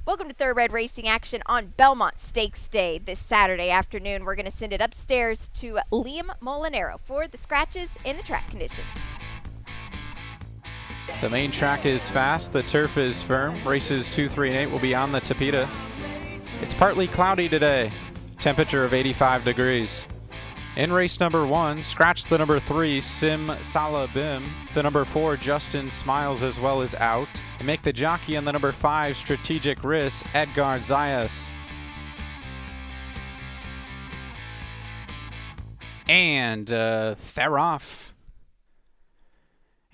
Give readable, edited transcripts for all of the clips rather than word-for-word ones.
Welcome to Thoroughbred Racing action on Belmont Stakes Day this Saturday afternoon. We're going to send it upstairs to Liam Molinaro for the scratches in the track conditions. The main track is fast, the turf is firm. Races 2, 3, and 8 will be on the Tapeta. It's partly cloudy today, temperature of 85 degrees. In race number 1, scratch the number 3, Sim Salabim. The number 4, Justin Smiles, as well as out. And make the jockey on the number 5, Strategic Risk, Edgar Zayas. And they're off.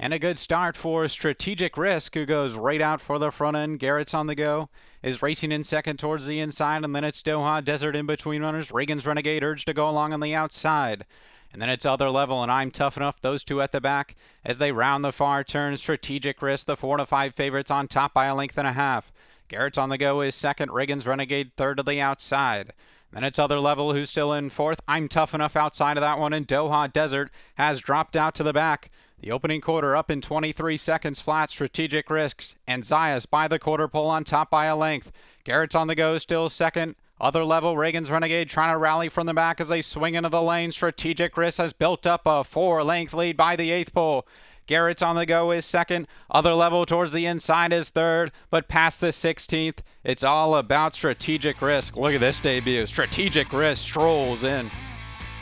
And a good start for Strategic Risk, who goes right out for the front end. Garrett's on the go, is racing in second towards the inside, and then it's Doha Desert in between runners. Reagan's Renegade urged to go along on the outside. And then it's Other Level and I'm Tough Enough, those two at the back as they round the far turn. Strategic Risk, the 4 to 5 favorites, on top by a length and a half. Garrett's on the go is second, Reagan's Renegade third to the outside. Then it's Other Level, who's still in fourth. I'm Tough Enough outside of that one, and Doha Desert has dropped out to the back. The opening quarter up in 23 seconds flat. Strategic Risks and Zayas by the quarter pole on top by a length. Garrett's on the go, still second. Other Level, Reagan's Renegade trying to rally from the back as they swing into the lane. Strategic Risk has built up a 4-length lead by the 8th pole. Garrett's on the go is second. Other Level towards the inside is third, but past the 16th, it's all about Strategic Risk. Look at this debut. Strategic Risk strolls in.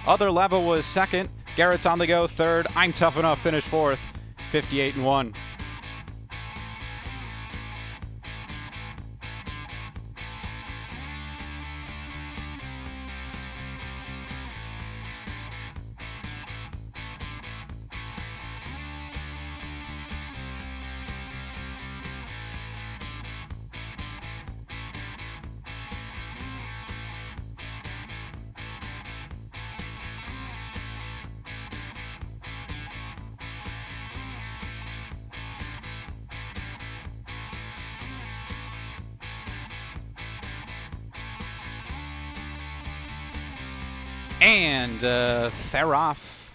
Other Level was second. Garrett's on the go third. I'm Tough Enough finished fourth. 58-1. And they're off.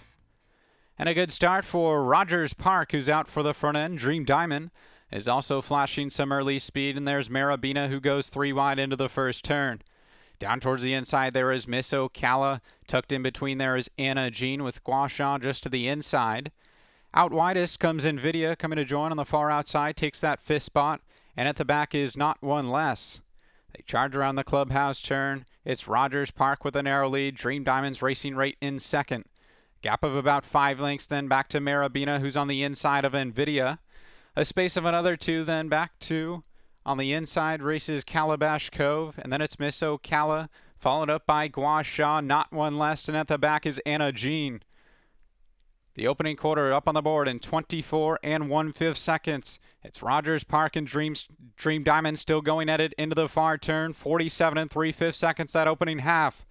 And a good start for Rogers Park, who's out for the front end. Dream Diamond is also flashing some early speed, and there's Marabina, who goes 3 wide into the first turn. Down towards the inside there is Miss Ocala. Tucked in between there is Anna Jean with Guasha just to the inside. Out widest comes Nvidia, coming to join on the far outside, takes that 5th spot, and at the back is Not One Less. They charge around the clubhouse turn. It's Rogers Park with a narrow lead. Dream Diamond's racing right in second. Gap of about 5 lengths, then back to Marabina, who's on the inside of Nvidia. A space of another 2, then back to, on the inside, races Calabash Cove, and then it's Miss Ocala, followed up by Guasha, Not One Less, and at the back is Anna Jean. The opening quarter up on the board in 24 1/5 seconds. It's Rogers Park and Dream Diamond still going at it into the far turn. 47 3/5 seconds that opening half.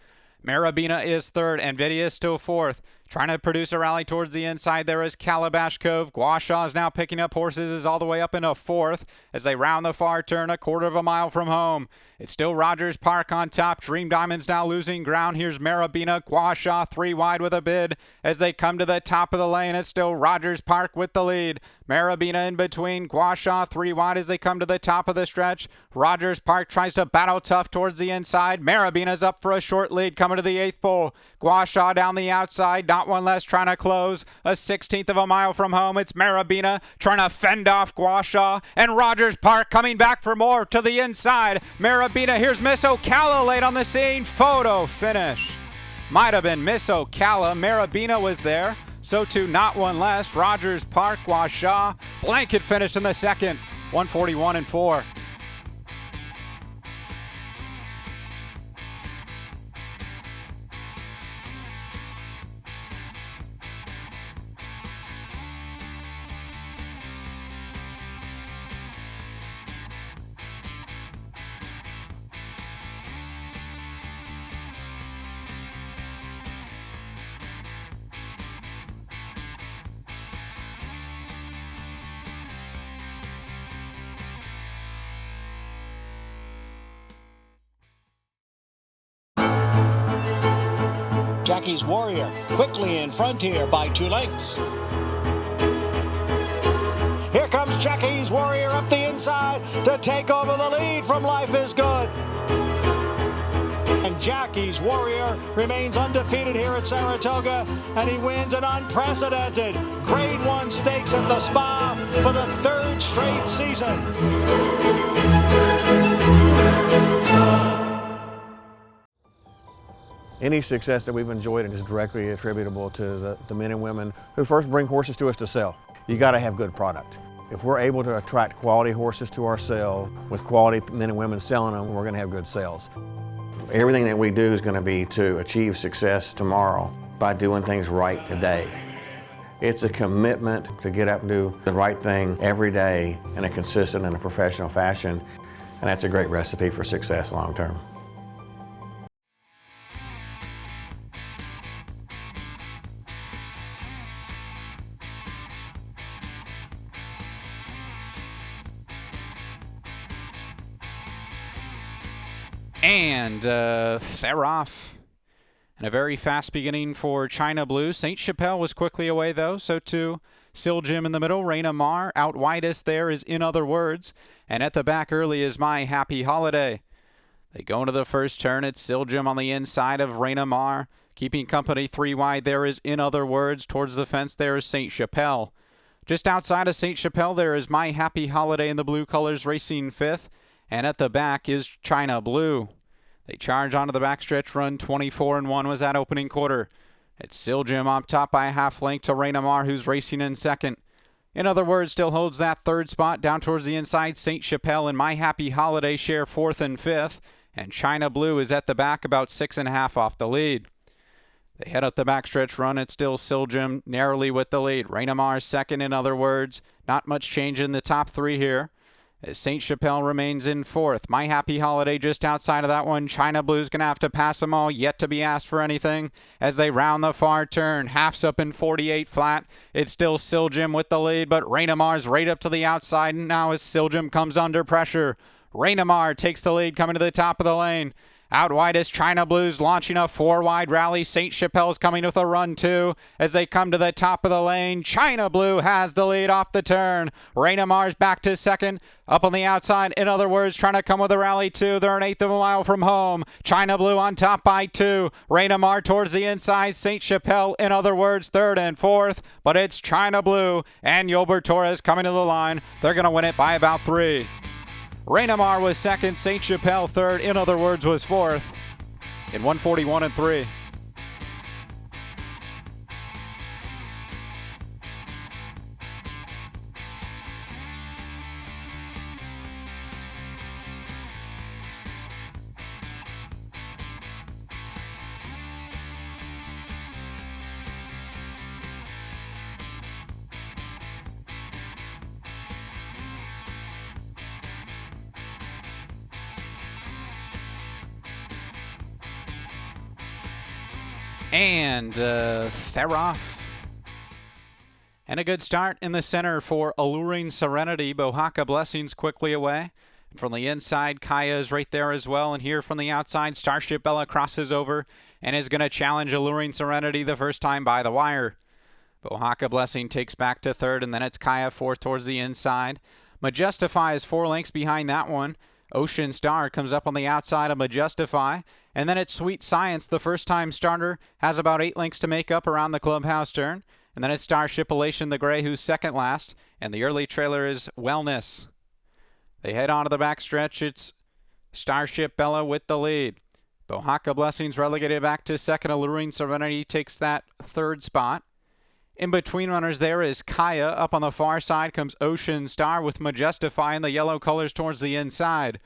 Marabina is third. Nvidia is still fourth. Trying to produce a rally towards the inside there is Calabash Cove. Guasha is now picking up horses, is all the way up into fourth as they round the far turn a quarter of a mile from home. It's still Rogers Park on top. Dream Diamond's now losing ground. Here's Marabina. Guasha 3 wide with a bid as they come to the top of the lane. It's still Rogers Park with the lead. Marabina in between. Guasha 3 wide as they come to the top of the stretch. Rogers Park tries to battle tough towards the inside. Marabina's up for a short lead coming to the 8th pole. Guasha down the outside. Not One Less trying to close. A 16th of a mile from home. It's Marabina trying to fend off Guasha. And Rogers Park coming back for more to the inside. Marabina, here's Miss Ocala late on the scene. Photo finish. Might have been Miss Ocala. Marabina was there. So too Not One Less. Rogers Park, Guasha. Blanket finish in the second. 141-4. Jackie's Warrior quickly in front here by 2 lengths. Here comes Jackie's Warrior up the inside to take over the lead from Life is Good. And Jackie's Warrior remains undefeated here at Saratoga, and he wins an unprecedented Grade 1 stakes at the Spa for the 3rd straight season. Any success that we've enjoyed is directly attributable to the men and women who first bring horses to us to sell. You got to have good product. If we're able to attract quality horses to our sale with quality men and women selling them, we're going to have good sales. Everything that we do is going to be to achieve success tomorrow by doing things right today. It's a commitment to get up and do the right thing every day in a consistent and a professional fashion, and that's a great recipe for success long term. And they're off. And a very fast beginning for China Blue. St. Chapelle was quickly away, though. So, too, Sil Jim in the middle. Raina Mar out widest there is In Other Words. And at the back early is My Happy Holiday. They go into the first turn. It's Sil Jim on the inside of Raina Mar. Keeping company 3 wide there is In Other Words. Towards the fence there is St. Chapelle. Just outside of St. Chapelle there is My Happy Holiday in the blue colors racing 5th. And at the back is China Blue. They charge onto the backstretch run. 24-1 was that opening quarter. It's Sil Jim up top by a half length to Raina Mar, who's racing in second. In Other Words, still holds that 3rd spot. Down towards the inside, St. Chapelle and My Happy Holiday share 4th and 5th. And China Blue is at the back, about 6.5 off the lead. They head up the backstretch run. It's still Sil Jim narrowly with the lead. Raina Mar second. In Other Words, not much change in the top 3 here. As St. Chapelle remains in 4th. My Happy Holiday just outside of that one. China Blue's going to have to pass them all, yet to be asked for anything. As they round the far turn, half's up in 48 flat. It's still Sil Jim with the lead, but Raina Mar's right up to the outside now as Sil Jim comes under pressure. Raina Mar takes the lead coming to the top of the lane. Out wide is China Blues launching a 4-wide rally. St. Chapelle's coming with a run too. As they come to the top of the lane, China Blue has the lead off the turn. Raina Mar's back to second. Up on the outside, In Other Words, trying to come with a rally too. They're an 1/8 of a mile from home. China Blue on top by 2. Raina Mar towards the inside. St. Chapelle, In Other Words, 3rd and 4th. But it's China Blue and Yolbert Torres coming to the line. They're going to win it by about 3. Raina Mar was second, St. Chapelle 3rd, In Other Words was 4th in 141-3. And they're off. And a good start in the center for Alluring Serenity. Bohaka Blessings quickly away. From the inside, Kaya is right there as well. And here from the outside, Starship Bella crosses over and is going to challenge Alluring Serenity the first time by the wire. Bohaka Blessing takes back to 3rd, and then it's Kaya 4th towards the inside. Majestify is 4 lengths behind that one. Ocean Star comes up on the outside of Majestify. And then it's Sweet Science, the first-time starter, has about 8 lengths to make up around the clubhouse turn. And then it's Starship Elation the Gray, who's second last. And the early trailer is Wellness. They head on to the backstretch. It's Starship Bella with the lead. Bohaka Blessings relegated back to second. Alluring Serenity takes that 3rd spot. In between runners there is Kaya. Up on the far side comes Ocean Star with Majestify in the yellow colors towards the inside.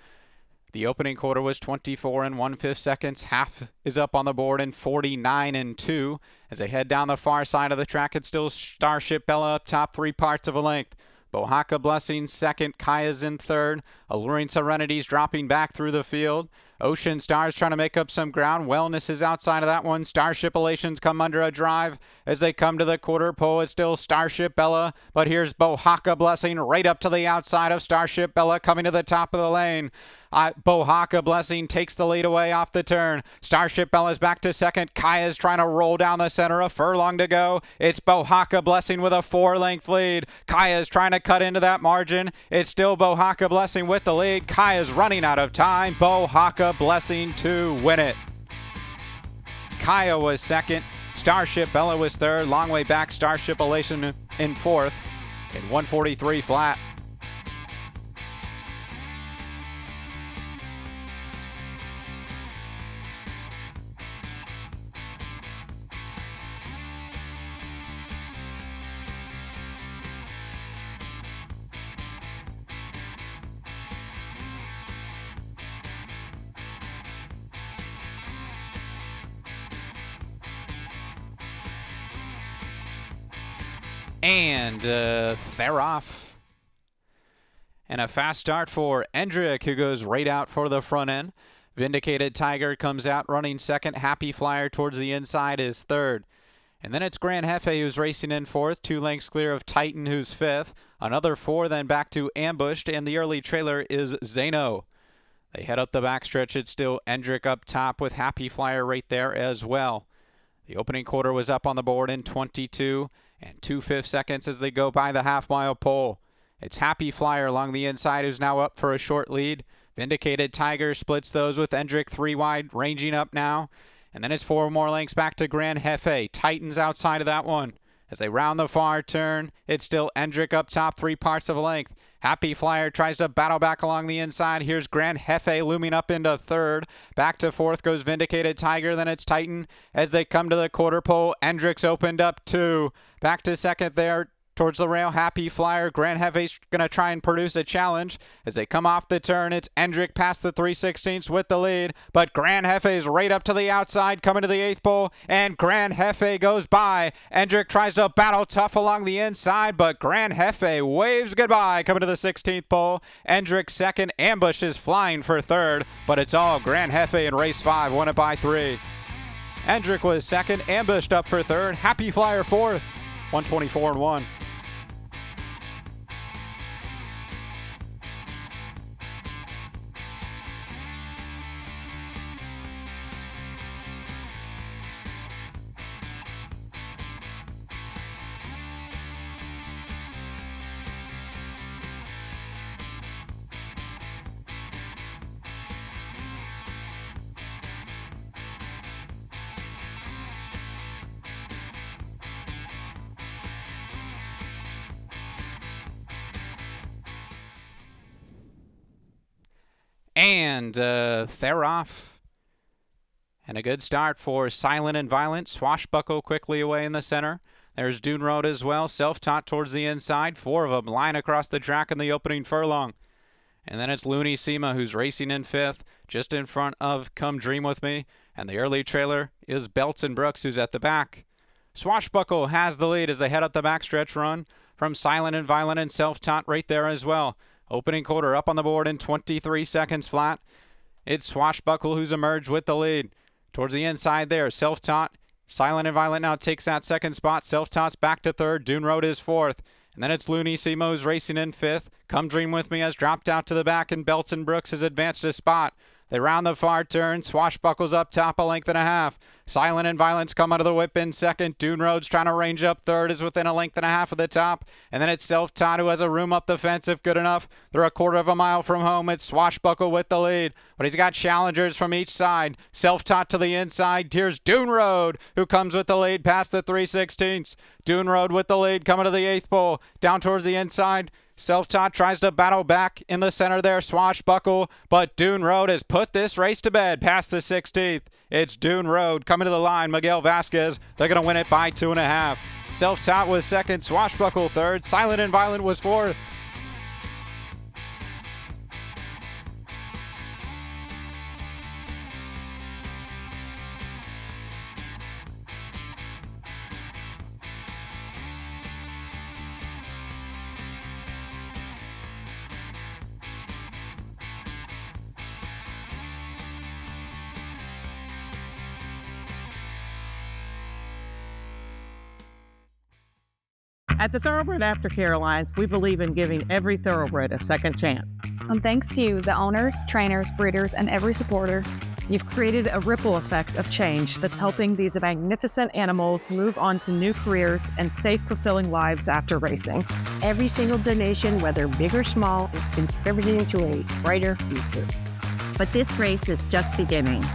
The opening quarter was 24 1/5 seconds. Half is up on the board in 49 2. As they head down the far side of the track, it's still Starship Bella up top 3 parts of a length. Bohaka Blessing second. Kaya's in 3rd. Alluring Serenity's dropping back through the field. Ocean Stars trying to make up some ground. Wellness is outside of that one. Starship Elations come under a drive as they come to the quarter pole. It's still Starship Bella, but here's Bohaka Blessing right up to the outside of Starship Bella coming to the top of the lane. Bohaka Blessing takes the lead away off the turn. Starship Bella's back to second. Kaya's trying to roll down the center. A furlong to go. It's Bohaka Blessing with a 4-length lead. Kaya's trying to cut into that margin. It's still Bohaka Blessing with the lead. Kaya's running out of time. Bohaka Blessing to win it. Kaya was second. Starship Bella was third. Long way back. Starship Elation in fourth in 143 flat. And they're off. And a fast start for Endrick, who goes right out for the front end. Vindicated Tiger comes out running second. Happy Flyer towards the inside is third. And then it's Grand Jefe who's racing in fourth, 2 lengths clear of Titan, who's fifth. Another 4 then back to Ambushed, and the early trailer is Zano. They head up the backstretch. It's still Endrick up top with Happy Flyer right there as well. The opening quarter was up on the board in 22 and 2/5 seconds as they go by the half-mile pole. It's Happy Flyer along the inside who's now up for a short lead. Vindicated Tiger splits those with Endrick 3 wide, ranging up now. And then it's 4 more lengths back to Grand Jefe. Titans outside of that one. As they round the far turn, it's still Endrick up top, 3 parts of a length. Happy Flyer tries to battle back along the inside. Here's Grand Jefe looming up into third. Back to fourth goes Vindicated Tiger. Then it's Titan as they come to the quarter pole. Endrick's opened up 2. Back to second there. Towards the rail, Happy Flyer. Grand Jefe's going to try and produce a challenge. As they come off the turn, it's Endrick past the 3/16 with the lead. But Grand Jefe's right up to the outside, coming to the 8th pole. And Grand Jefe goes by. Endrick tries to battle tough along the inside, but Grand Jefe waves goodbye, coming to the 16th pole. Endrick second. Ambush is flying for third. But it's all Grand Jefe in race 5, won it by 3. Endrick was second. Ambushed up for third. Happy Flyer fourth. 124-1. And they're off. And a good start for Silent and Violent. Swashbuckle quickly away in the center. There's Dune Road as well. Self-taught towards the inside. 4 of them line across the track in the opening furlong. And then it's Looney Sema who's racing in 5th, just in front of Come Dream With Me. And the early trailer is Belts and Brooks, who's at the back. Swashbuckle has the lead as they head up the backstretch run from Silent and Violent and Self-taught right there as well. Opening quarter up on the board in 23 seconds flat. It's Swashbuckle who's emerged with the lead. Towards the inside there, Self-taught. Silent and Violent now takes that second spot. Self-taught's back to third. Dune Road is 4th. And then it's Looney Sema who's racing in 5th. Come Dream With Me has dropped out to the back, and Belts and Brooks has advanced a spot. They round the far turn. Swashbuckle's up top, 1.5 lengths. Silent and Violence come out of the whip in second. Dune Road's trying to range up third, is within 1.5 lengths of the top. And then it's Self-taught who has a room up the fence if good enough. They're a 1/4 mile from home. It's Swashbuckle with the lead. But he's got challengers from each side. Self-taught to the inside. Here's Dune Road who comes with the lead past the 3/16. Dune Road with the lead coming to the 8th pole. Down towards the inside. Self-taught tries to battle back in the center there, Swashbuckle, but Dune Road has put this race to bed past the 16th. It's Dune Road coming to the line, Miguel Vasquez. They're going to win it by 2.5. Self-taught was second, Swashbuckle third, Silent and Violent was 4th. At the Thoroughbred Aftercare Alliance, we believe in giving every thoroughbred a second chance. And thanks to you, the owners, trainers, breeders, and every supporter, You've created a ripple effect of change that's helping these magnificent animals move on to new careers and safe, fulfilling lives after racing. Every single donation, whether big or small, is contributing to a brighter future. But this race is just beginning.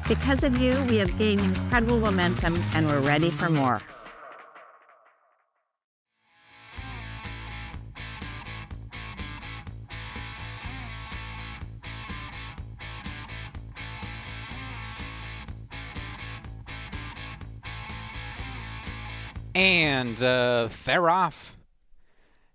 Because of you, we have gained incredible momentum and we're ready for more. And they're off.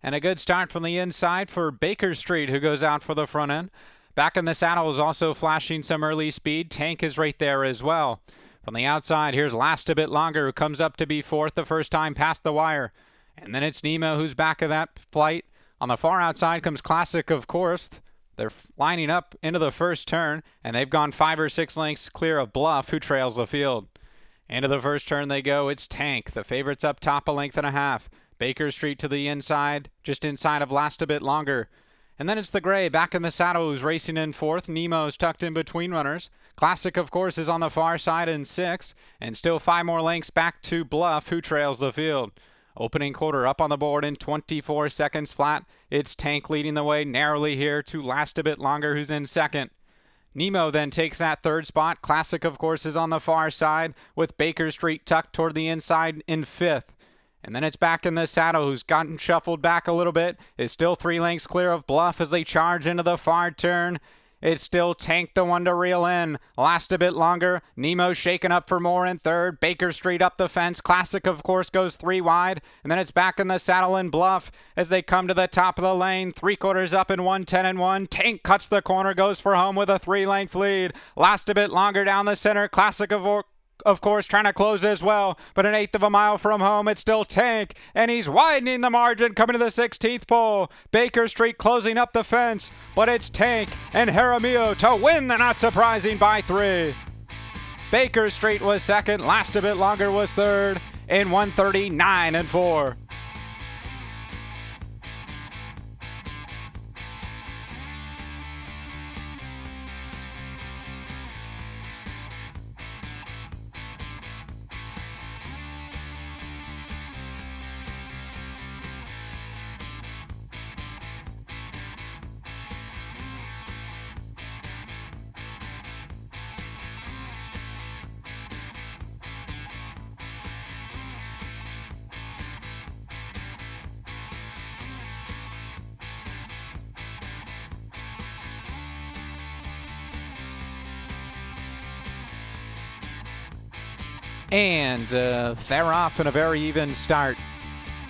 And a good start from the inside for Baker Street, who goes out for the front end. Back in the saddle is also flashing some early speed. Tank is right there as well. From the outside, here's Last a Bit Longer, who comes up to be fourth the first time past the wire. And then it's Nemo, who's back of that flight. On the far outside comes Classic, of course. They're lining up into the first turn, and they've gone 5 or 6 lengths clear of Bluff, who trails the field. Into the first turn they go. It's Tank. The favorite's up top a length and a half. Baker Street to the inside, just inside of Last a Bit Longer. And then it's the Gray back in the saddle, who's racing in fourth. Nemo's tucked in between runners. Classic, of course, is on the far side in 6. And still 5 more lengths back to Bluff, who trails the field. Opening quarter up on the board in 24 seconds flat. It's Tank leading the way narrowly here to Last a Bit Longer, who's in second. Nemo then takes that third spot. Classic, of course, is on the far side with Baker Street tucked toward the inside in fifth. And then it's back in the saddle, who's gotten shuffled back a little bit, is still 3 lengths clear of Bluff as they charge into the far turn. It's still Tank, the one to reel in. Last a Bit Longer. Nemo shaking up for more in third. Baker Street up the fence. Classic, of course, goes 3 wide. And then it's back in the saddle in Bluff as they come to the top of the lane. 3/4 up in 1:10-1. Tank cuts the corner, goes for home with a 3-length lead. Last a Bit Longer down the center. Classic, of course, trying to close as well, but an 1/8 of a mile from home, it's still Tank, and he's widening the margin coming to the 16th pole. Baker Street closing up the fence, but it's Tank and Jaramillo to win the not surprising by 3. Baker Street was second, Last a Bit Longer was third in 1:39-4. And they're off in a very even start.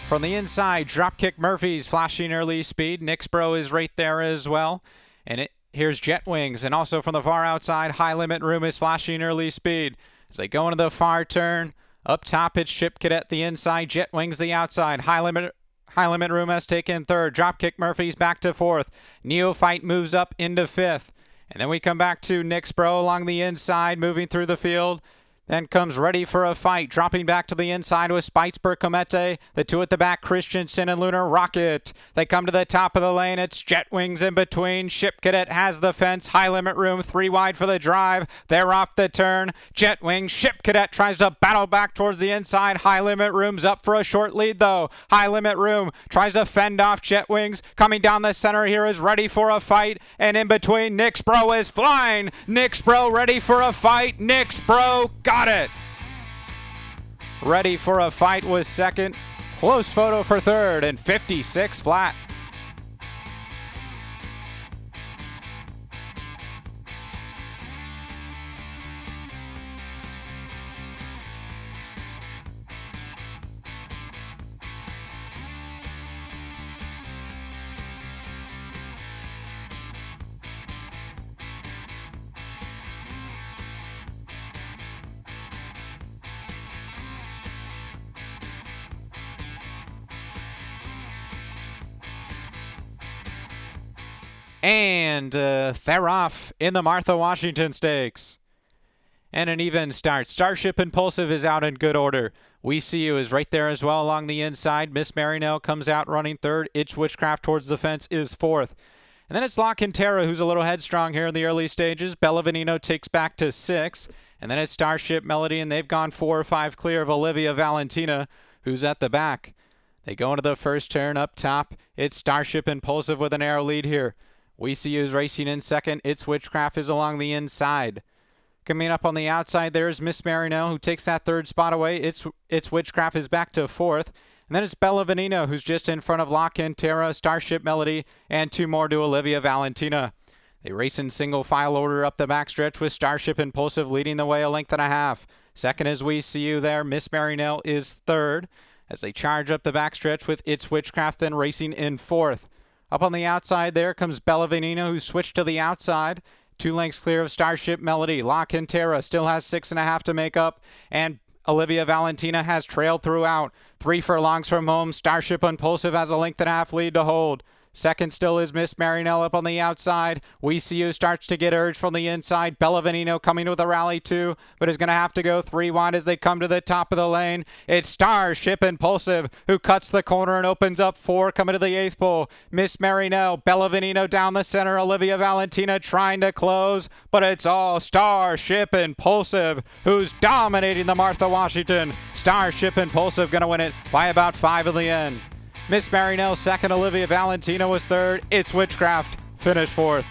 From the inside, Dropkick Murphy's flashing early speed. Nixbro is right there as well. And here's Jet Wings. And also from the far outside, High Limit Room is flashing early speed. As they go into the far turn, up top it's Ship Cadet the inside, Jet Wings the outside. High Limit Room has taken third. Dropkick Murphy's back to fourth. Neophyte moves up into fifth. And then we come back to Nixbro along the inside, moving through the field. Then comes Ready for a Fight, dropping back to the inside with Spitesburg Comete. The two at the back, Christensen and Lunar Rocket. They come to the top of the lane. It's Jet Wings in between. Ship Cadet has the fence. High Limit Room, 3 wide for the drive. They're off the turn. Jet Wings, Ship Cadet tries to battle back towards the inside. High Limit Room's up for a short lead, though. High Limit Room tries to fend off Jet Wings. Coming down the center here is Ready for a Fight. And in between, Nixbro is flying. Nixbro Ready for a Fight. Nixbro got it. Ready for a Fight was second. Close photo for third and 56 flat. And they're off in the Martha Washington Stakes. And an even start. Starship Impulsive is out in good order. We See You is right there as well along the inside. Miss Marinelle comes out running third. Itch Witchcraft towards the fence is fourth. And then it's Lock and Terra, who's a little headstrong here in the early stages. Bella Veneno takes back to 6. And then it's Starship Melody, and they've gone 4 or 5 clear of Olivia Valentina, who's at the back. They go into the first turn up top. It's Starship Impulsive with a narrow lead here. We See You is racing in second. It's Witchcraft is along the inside. Coming up on the outside, there's Miss Marinelle, who takes that third spot away. It's Witchcraft is back to fourth. And then it's Bella Veneno, who's just in front of Lock and Terra, Starship Melody, and 2 more to Olivia Valentina. They race in single file order up the backstretch with Starship Impulsive leading the way a length and a half. Second is We See You there. Miss Marinelle is third as they charge up the backstretch with It's Witchcraft then racing in fourth. Up on the outside there comes Bella Veneno, who switched to the outside. 2 lengths clear of Starship Melody. Lock and Terra still has 6.5 to make up, and Olivia Valentina has trailed throughout. 3 furlongs from home. Starship Impulsive has a length and a half lead to hold. Second still is Miss Marinelle up on the outside. We See You starts to get urged from the inside. Bella Veneno coming with a rally too, but is going to have to go 3 wide as they come to the top of the lane. It's Starship Impulsive who cuts the corner and opens up 4 coming to the 8th pole. Miss Marinelle, Bella Veneno down the center. Olivia Valentina trying to close, but it's all Starship Impulsive who's dominating the Martha Washington. Starship Impulsive going to win it by about 5 in the end. Miss Marinelle second, Olivia Valentina was third. It's Witchcraft finished fourth.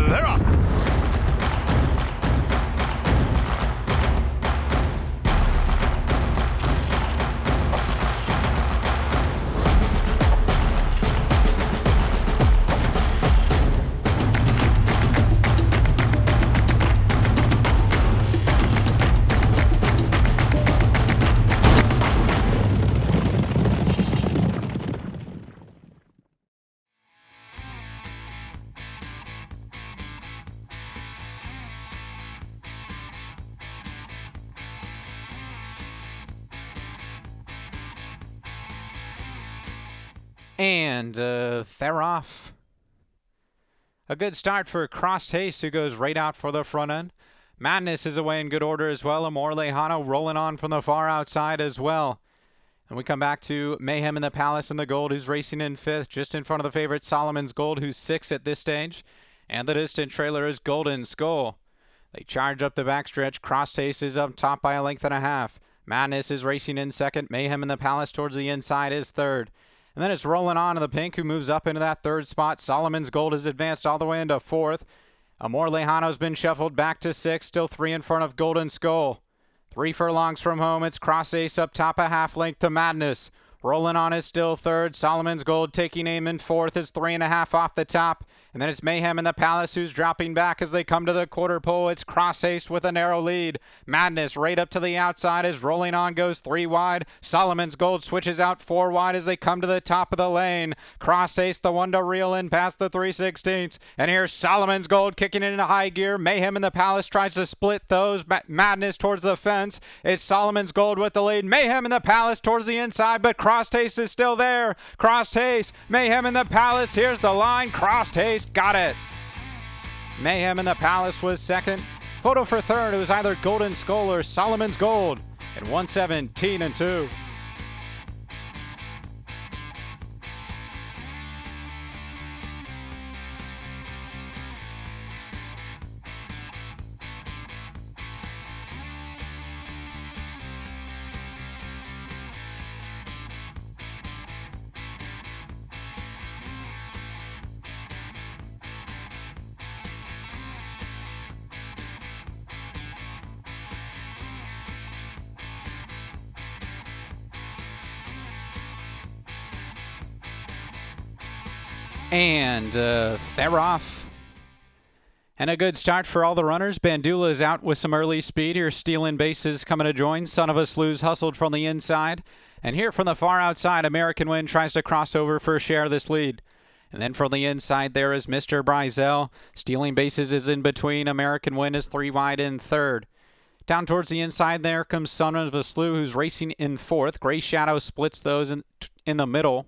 They're off. And they're off. A good start for Cross Taste, who goes right out for the front end. Madness is away in good order as well. Amor Lejano rolling on from the far outside as well. And we come back to Mayhem in the Palace in the gold, who's racing in 5th, just in front of the favorite Solomon's Gold, who's 6th at this stage. And the distant trailer is Golden Skull. They charge up the backstretch. Cross Taste is up top by a length and a half. Madness is racing in 2nd. Mayhem in the Palace towards the inside is 3rd. And then it's rolling on to the pink, who moves up into that 3rd spot. Solomon's Gold has advanced all the way into 4th. Amor Lejano's been shuffled back to 6th, still 3 in front of Golden Skull. 3 furlongs from home, it's Cross Ace up top a half length to Madness. Rolling on is still 3rd. Solomon's Gold taking aim in 4th is 3.5 off the top. And then it's Mayhem in the Palace, who's dropping back as they come to the quarter pole. It's Cross Ace with a narrow lead. Madness right up to the outside as Rolling On goes 3 wide. Solomon's Gold switches out 4 wide as they come to the top of the lane. Cross Ace the one to reel in past the 3/16. And here's Solomon's Gold kicking it into high gear. Mayhem in the Palace tries to split those. Madness towards the fence. It's Solomon's Gold with the lead. Mayhem in the Palace towards the inside, but Cross Taste is still there. Cross Taste, Mayhem in the Palace. Here's the line. Cross Taste got it. Mayhem in the Palace was 2nd. Photo for 3rd. It was either Golden Skull or Solomon's Gold at 1:17.2. And they're off. And a good start for all the runners. Bandula is out with some early speed. Here's stealing bases coming to join. Son of a Slew's hustled from the inside. And here from the far outside, American Wind tries to cross over for a share of this lead. And then from the inside there is Mr. Bryzel. Stealing bases is in between. American Wind is 3 wide in third. Down towards the inside there comes Son of a Slew, who's racing in fourth. Gray Shadow splits those in the middle.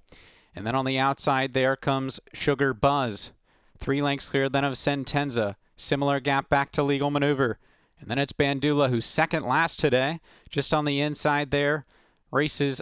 And then on the outside there comes Sugar Buzz. 3 lengths clear then of Sentenza. Similar gap back to Legal Maneuver. And then it's Bandula, who's second last today. Just on the inside there races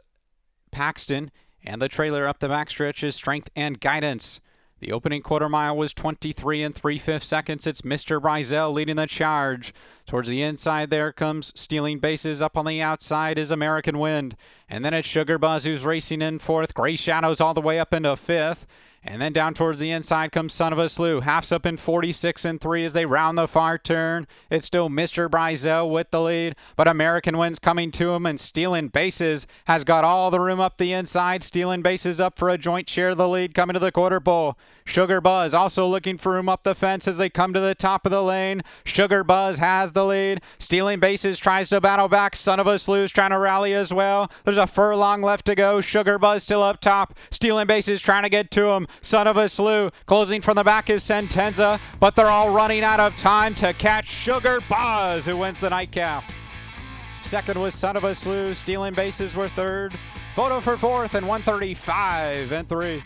Paxton. And the trailer up the backstretch is Strength and Guidance. The opening quarter mile was 23 3/5 seconds. It's Mr. Bryzel leading the charge. Towards the inside there comes Stealing Bases. Up on the outside is American Wind. And then it's Sugar Buzz who's racing in fourth. Gray Shadows all the way up into fifth. And then down towards the inside comes Son of a Slew. Halfs up in 46 3 as they round the far turn. It's still Mr. Bryzel with the lead, but American Wind's coming to him, and Stealing Bases has got all the room up the inside. Stealing Bases up for a joint share of the lead coming to the quarter pole. Sugar Buzz also looking for room up the fence as they come to the top of the lane. Sugar Buzz has the lead. Stealing Bases tries to battle back. Son of a Slew's trying to rally as well. There's a furlong left to go. Sugar Buzz still up top. Stealing Bases trying to get to him. Son of a Slew closing from the back is Sentenza, but they're all running out of time to catch Sugar Buzz, who wins the nightcap. Second was Son of a Slew. Stealing Bases were third. Photo for fourth and 135 3.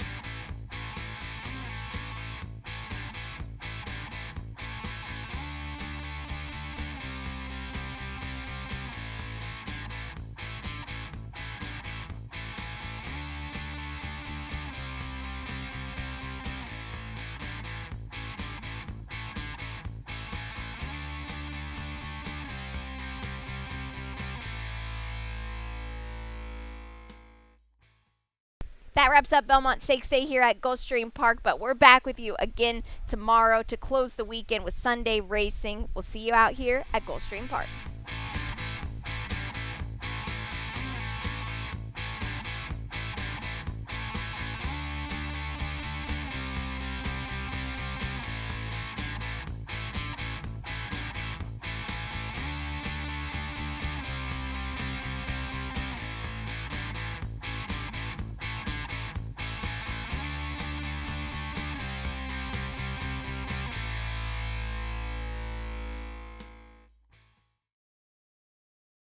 That wraps up Belmont Stakes Day here at Gulfstream Park, but we're back with you again tomorrow to close the weekend with Sunday racing. We'll see you out here at Gulfstream Park.